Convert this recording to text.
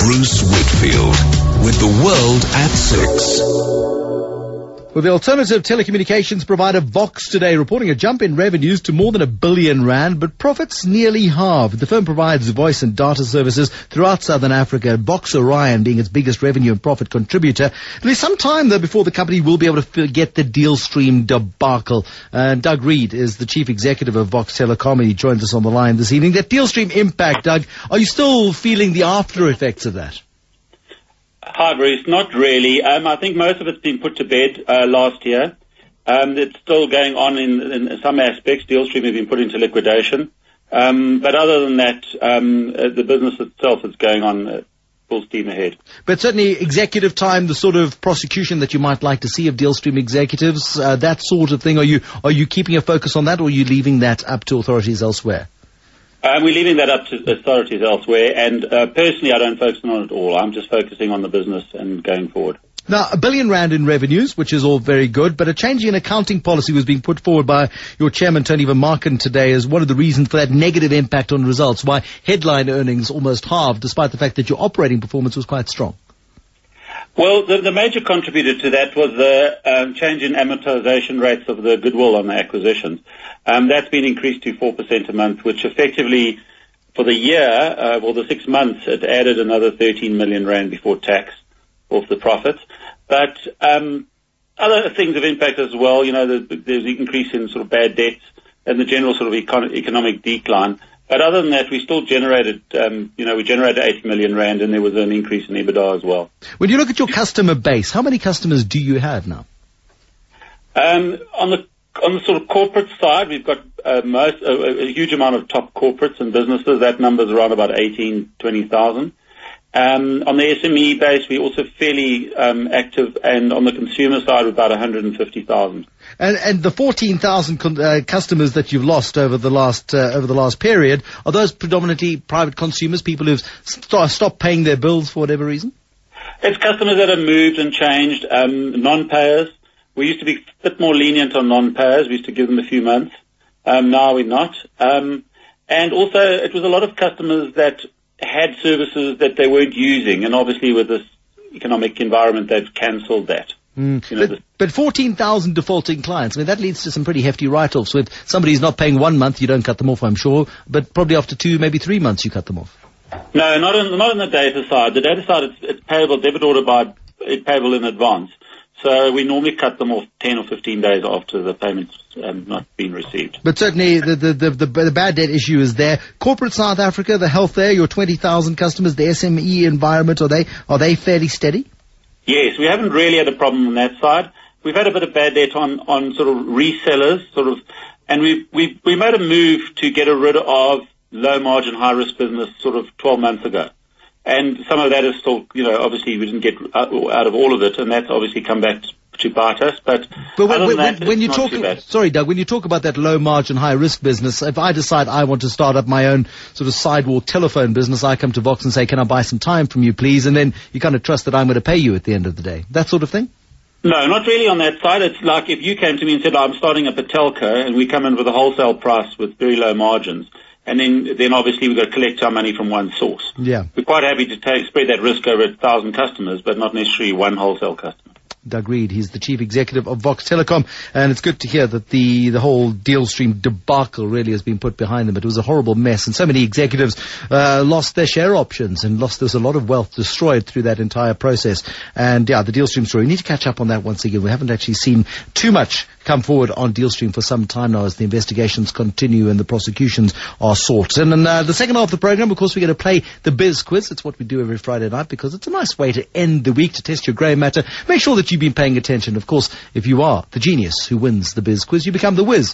Bruce Whitfield with The World at 6. Well, the alternative telecommunications provider Vox today reporting a jump in revenues to more than R1 billion, but profits nearly halved. The firm provides voice and data services throughout Southern Africa, Vox Orion being its biggest revenue and profit contributor. There's some time, though, before the company will be able to forget the DealStream debacle. Doug Reid is the chief executive of Vox Telecom. He joins us on the line this evening. That DealStream impact, Doug, are you still feeling the after effects of that? Hi, Bruce. Not really. I think most of it's been put to bed last year. It's still going on in some aspects. DealStream has been put into liquidation. But other than that, the business itself is going on full steam ahead. But certainly executive time, the sort of prosecution that you might like to see of DealStream executives, that sort of thing, are you keeping a focus on that, or are you leaving that up to authorities elsewhere? We're leaving that up to authorities elsewhere, and personally I don't focus on it at all. I'm just focusing on the business and going forward. Now, R1 billion in revenues, which is all very good, but a change in accounting policy was being put forward by your chairman, Tony Vermaken, today as one of the reasons for that negative impact on results, why headline earnings almost halved, despite the fact that your operating performance was quite strong. Well, the major contributor to that was the change in amortization rates of the goodwill on the acquisitions. That's been increased to 4% a month, which effectively, for the year, the 6 months, it added another 13 million rand before tax off the profits. But other things have impacted as well. You know, there's an increase in sort of bad debts and the general sort of economic decline. But other than that, we still generated, we generated 80 million rand, and there was an increase in EBITDA as well. When you look at your customer base, how many customers do you have now? On the sort of corporate side, we've got a huge amount of top corporates and businesses. That number's around about 20,000. On the SME base, we're also fairly active, and on the consumer side, we're about 150,000. And the 14,000 customers that you've lost over the last period, are those predominantly private consumers, people who've stopped paying their bills for whatever reason? It's customers that have moved and changed, non-payers. We used to be a bit more lenient on non-payers. We used to give them a few months. Now we're not. And also, it was a lot of customers that had services that they weren't using, and obviously with this economic environment, they've cancelled that. But 14,000 defaulting clients, I mean, that leads to some pretty hefty write-offs. With somebody who's not paying 1 month, you don't cut them off, I'm sure, but probably after 2, maybe 3 months, you cut them off. No, not on the data side. The data side, it's payable, debit order it's payable in advance. So we normally cut them off 10 or 15 days after the payment's not been received. But certainly the bad debt issue is there. Corporate South Africa, the health there, your 20,000 customers, the SME environment, are they fairly steady? Yes, we haven't really had a problem on that side. We've had a bit of bad debt on sort of resellers, and we made a move to get rid of low margin, high risk business sort of 12 months ago. And some of that is still, obviously we didn't get out of all of it, and that's obviously come back to bite us. But when you talk, sorry, Doug, when you talk about that low margin, high risk business, if I decide I want to start up my own sort of sidewalk telephone business, I come to Vox and say, can I buy some time from you, please? And then you kind of trust that I'm going to pay you at the end of the day. That sort of thing? No, not really on that side. It's like if you came to me and said, I'm starting up a telco, and we come in with a wholesale price with very low margins. And then obviously we've got to collect our money from one source. Yeah. We're quite happy to spread that risk over 1,000 customers, but not necessarily one wholesale customer. Doug Reid, he's the chief executive of Vox Telecom, and it's good to hear that the whole DealStream debacle really has been put behind them. It was a horrible mess, and so many executives lost their share options and there's a lot of wealth destroyed through that entire process. And yeah, the DealStream story, we need to catch up on that once again. We haven't actually seen too much come forward on DealStream for some time now as the investigations continue and the prosecutions are sought. And in the second half of the program, of course, we're going to play the Biz Quiz. It's what we do every Friday night because it's a nice way to end the week, to test your grey matter. Make sure that you've been paying attention. Of course, if you are the genius who wins the Biz Quiz, you become the whiz